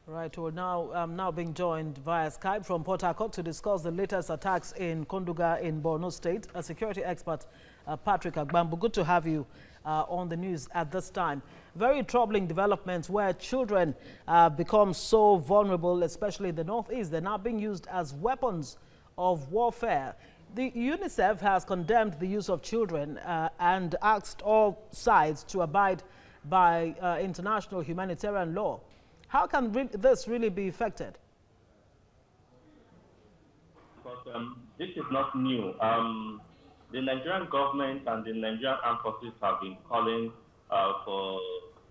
Right, we're now being joined via Skype from Port Harcourt to discuss the latest attacks in Konduga in Borno State. A security expert, Patrick Agbambu, good to have you on the news at this time. Very troubling developments where children become so vulnerable, especially in the Northeast. They're now being used as weapons of warfare. The UNICEF has condemned the use of children and asked all sides to abide by international humanitarian law. How can this really be effected? Because this is not new. The Nigerian government and the Nigerian armed forces have been calling for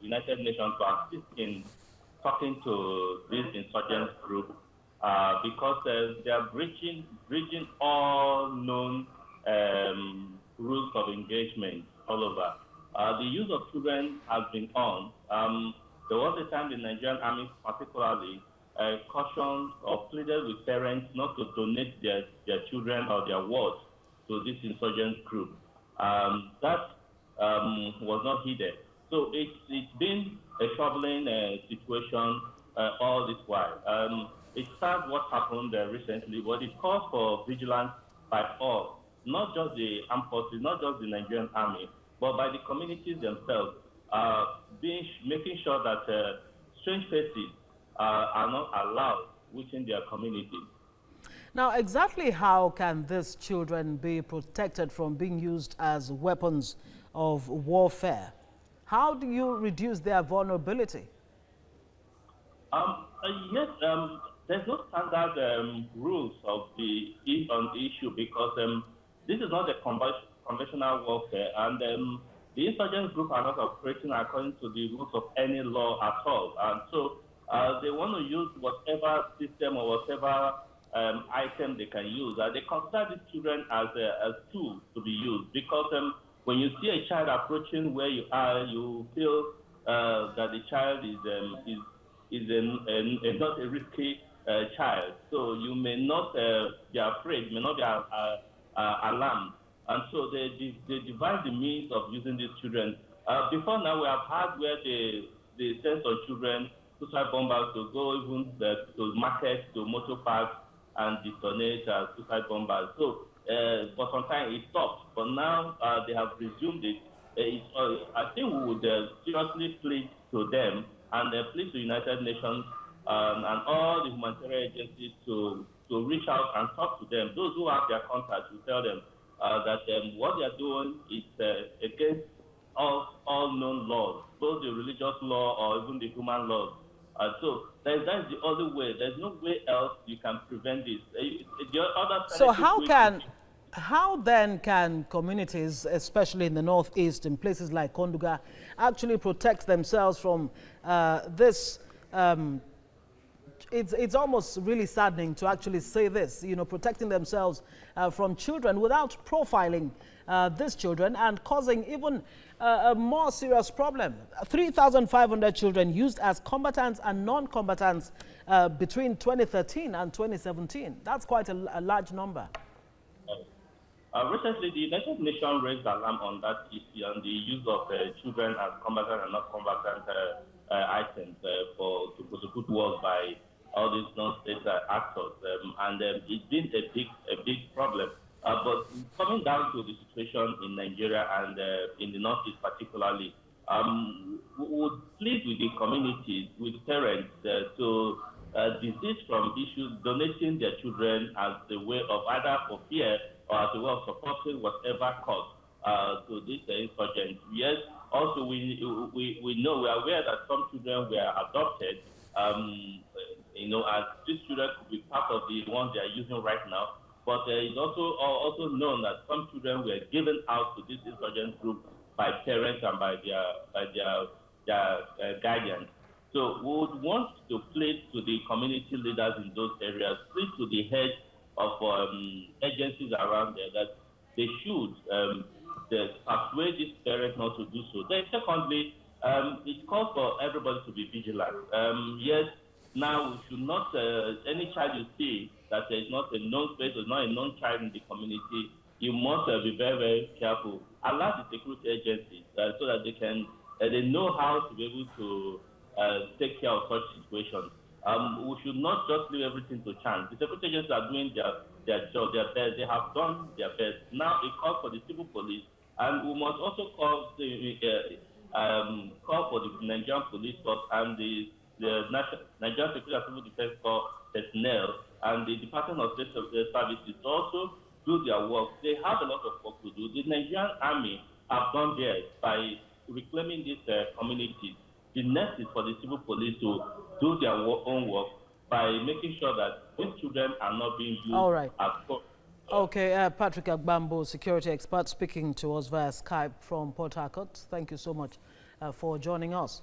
United Nations to assist in talking to this insurgent group because they are breaching all known rules of engagement all over. The use of children has been on. There was a time the Nigerian army particularly cautioned or pleaded with parents not to donate their children or their wards to this insurgent group. That was not heeded. So it's been a troubling situation all this while. It started what happened recently, but it calls for vigilance by all, not just the armed forces, not just the Nigerian army, but by the communities themselves, making sure that strange faces are not allowed within their communities. Now, exactly how can these children be protected from being used as weapons of warfare? How do you reduce their vulnerability? Yes, there's no standard rules on the issue because this is not a conventional warfare, and the insurgent group are not operating according to the rules of any law at all. And so they want to use whatever system or whatever item they can use. They consider these children as tools to be used because when you see a child approaching where you are, you feel that the child is not a risky child. So you may not be afraid, may not be alarmed. And so they devise the means of using these children. Before now, we have had where they send some children, suicide bombers, to go even to markets, to motor parks, and detonate suicide bombers. So for some time it stopped, but now they have resumed it. I think we would seriously plead to them and plead to United Nations and all the humanitarian agencies to reach out and talk to them. Those who have their contacts will tell them that what they are doing is against all known laws, both the religious law or even the human laws. So that's the only way. There's no way else you can prevent this. So how then can communities, especially in the Northeast, in places like Konduga, actually protect themselves from this? It's almost really saddening to actually say this, protecting themselves from children without profiling these children and causing even a more serious problem. 3,500 children used as combatants and non-combatants between 2013 and 2017. That's quite a large number. Recently, the United Nations raised alarm on that issue on the use of children as combatant and non-combatant items to put work by all these non-state actors, and it's been a big problem. But coming down to the situation in Nigeria and in the Northeast particularly, we would plead with the communities, with parents, to desist from issues, donating their children as a way of either for fear or as a way of supporting whatever cause to this insurgents. Yes, also we know, we are aware that some children were adopted, as these children could be part of the ones they are using right now. But it's also known that some children were given out to this insurgent group by parents and by their guardians. So we would want to plead to the community leaders in those areas, plead to the heads of agencies around there that they should persuade these parents not to do so. Then secondly, it calls for everybody to be vigilant. Yes, now we should not, any child you see that there is not a known face or not a known child in the community, you must be very, very careful. Allow the security agencies so that they know how to be able to take care of such situations. We should not just leave everything to chance. The security agencies are doing their job, their best. They have done their best. Now it calls for the civil police, and we must also call for the Nigerian police force and the Nigerian Security and Civil Defense Corps personnel and the Department of State Services to also do their work. They have a lot of work to do. The Nigerian Army have done theirs by reclaiming these communities. The next is for the civil police to do their own work by making sure that these children are not being used as cops. Okay, Patrick Agbambo, security expert, speaking to us via Skype from Port Harcourt. Thank you so much for joining us.